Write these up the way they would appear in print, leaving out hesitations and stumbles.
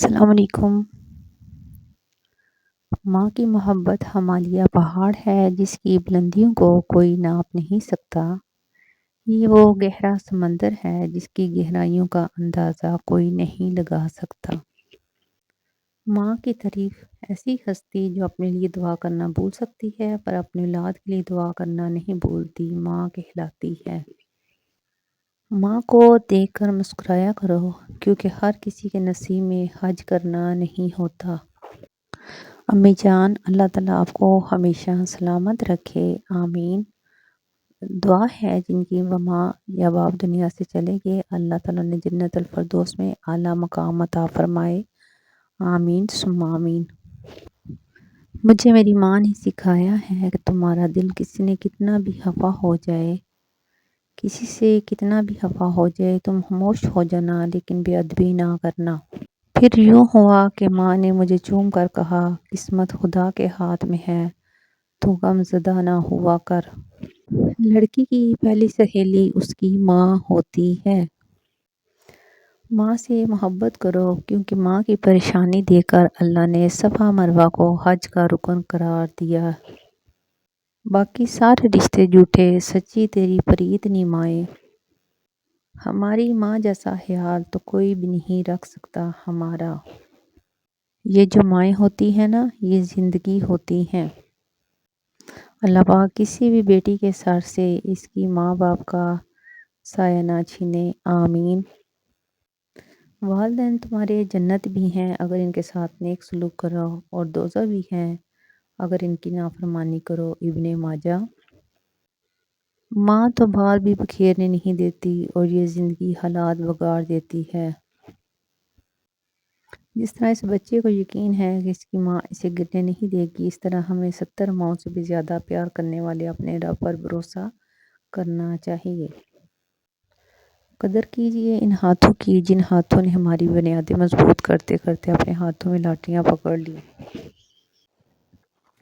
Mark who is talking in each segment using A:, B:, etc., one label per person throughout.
A: السلام علیکم۔ ماں کی محبت ہمالیہ پہاڑ ہے جس کی بلندیوں کو کوئی ناپ نہیں سکتا۔ یہ وہ گہرا سمندر ہے جس کی گہرائیوں کا اندازہ کوئی نہیں لگا سکتا۔ ماں کی تعریف ایسی ہستی جو اپنے لیے دعا کرنا بھول سکتی ہے پر اپنی اولاد کے لیے دعا کرنا نہیں بھولتی، ماں کہلاتی ہے۔ ماں کو دیکھ کر مسکرایا کرو کیونکہ ہر کسی کے نصیب میں حج کرنا نہیں ہوتا۔ امی جان، اللہ تعالیٰ آپ کو ہمیشہ سلامت رکھے، آمین۔ دعا ہے جن کی ماں یا باپ دنیا سے چلے گئے، اللہ تعالیٰ نے جنت الفردوس میں اعلیٰ مقام عطا فرمائے، آمین ثم آمین۔ مجھے میری ماں نے سکھایا ہے کہ تمہارا دل کسی نے کتنا بھی خفا ہو جائے، کسی سے کتنا بھی خفا ہو جائے، تم خاموش ہو جانا لیکن بے ادبی نہ کرنا۔ پھر یوں ہوا کہ ماں نے مجھے چوم کر کہا، قسمت خدا کے ہاتھ میں ہے، تو غم زدہ نہ ہوا کر۔ لڑکی کی پہلی سہیلی اس کی ماں ہوتی ہے۔ ماں سے محبت کرو کیونکہ ماں کی پریشانی دیکھ کر اللہ نے صفا مروہ کو حج کا رکن قرار دیا۔ باقی سارے رشتے جھوٹے، سچی تیری پریت مائیں۔ ہماری ماں جیسا خیال تو کوئی بھی نہیں رکھ سکتا ہمارا۔ یہ جو مائیں ہوتی ہیں نا، یہ زندگی ہوتی ہیں۔ اللہ پاک کسی بھی بیٹی کے سر سے اس کی ماں باپ کا سایہ نہ چھینے، آمین۔ والدین تمہارے جنت بھی ہیں اگر ان کے ساتھ نیک سلوک کرو، اور دوزخ بھی ہیں اگر ان کی نافرمانی کرو، ابن ماجہ۔ ماں تو بال بھی بکھیرنے نہیں دیتی اور یہ زندگی حالات بگاڑ دیتی ہے۔ جس طرح اس بچے کو یقین ہے کہ اس کی ماں اسے گرنے نہیں دے گی، اس طرح ہمیں 70 ماؤں سے بھی زیادہ پیار کرنے والے اپنے رب پر بھروسہ کرنا چاہیے۔ قدر کیجئے ان ہاتھوں کی جن ہاتھوں نے ہماری بنیادیں مضبوط کرتے کرتے اپنے ہاتھوں میں لاٹیاں پکڑ لی۔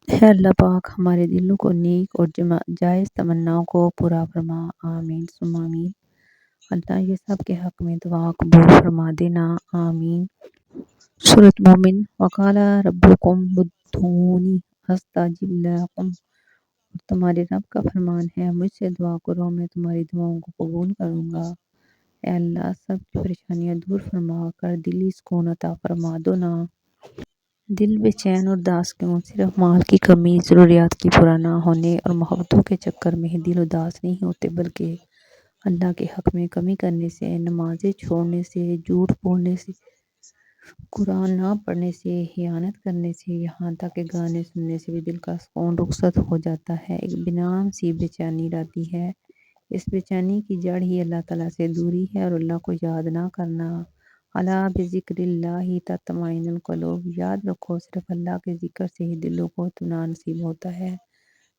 A: اے اللہ پاک ہمارے دلوں کو نیک اور جائز تمناؤں کو پورا فرما، آمین ثم آمین۔ اللہ یہ سب کے حق میں دعا قبول فرما دینا، آمین۔ سورۃ مومن۔ وقال ربکم ادعونی استجب لکم۔ اور تمہارے رب کا فرمان ہے، مجھ سے دعا کرو میں تمہاری دعاؤں کو قبول کروں گا۔ اے اللہ سب کی پریشانیاں دور فرما کر دلی سکون عطا فرما دو نا۔ دل بے چین اور اداس کیوں؟ صرف مال کی کمی، ضروریات کی پورا نہ ہونے اور محبتوں کے چکر میں دل اداس نہیں ہوتے، بلکہ اللہ کے حق میں کمی کرنے سے، نمازیں چھوڑنے سے، جھوٹ بولنے سے، قرآن نہ پڑھنے سے، خیانت کرنے سے، یہاں تک کہ گانے سننے سے بھی دل کا سکون رخصت ہو جاتا ہے، ایک بنام سی بے چینی رہتی ہے۔ اس بے چینی کی جڑ ہی اللہ تعالیٰ سے دوری ہے اور اللہ کو یاد نہ کرنا۔ الا بذکر اللہ تطمئن القلوب۔ یاد رکھو صرف اللہ کے ذکر سے ہی دلوں کو اطمینان نصیب ہوتا ہے۔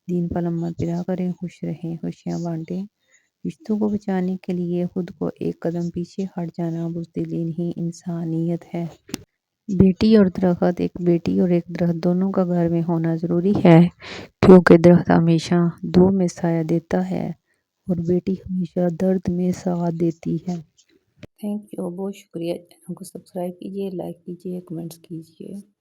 A: دین پر عمل پیرا کریں، خوش رہیں، خوشیاں بانٹیں۔ رشتوں کو بچانے کے لیے خود کو ایک قدم پیچھے ہٹ جانا بزدلی نہیں، انسانیت ہے۔ بیٹی اور درخت، ایک بیٹی اور ایک درخت دونوں کا گھر میں ہونا ضروری ہے، کیونکہ درخت ہمیشہ دھوپ میں سایہ دیتا ہے اور بیٹی ہمیشہ درد میں ساتھ دیتی ہے۔ تھینک یو، بہت شکریہ۔ چینل کو سبسکرائب کیجئے، لائک کیجئے، کمنٹس کیجئے۔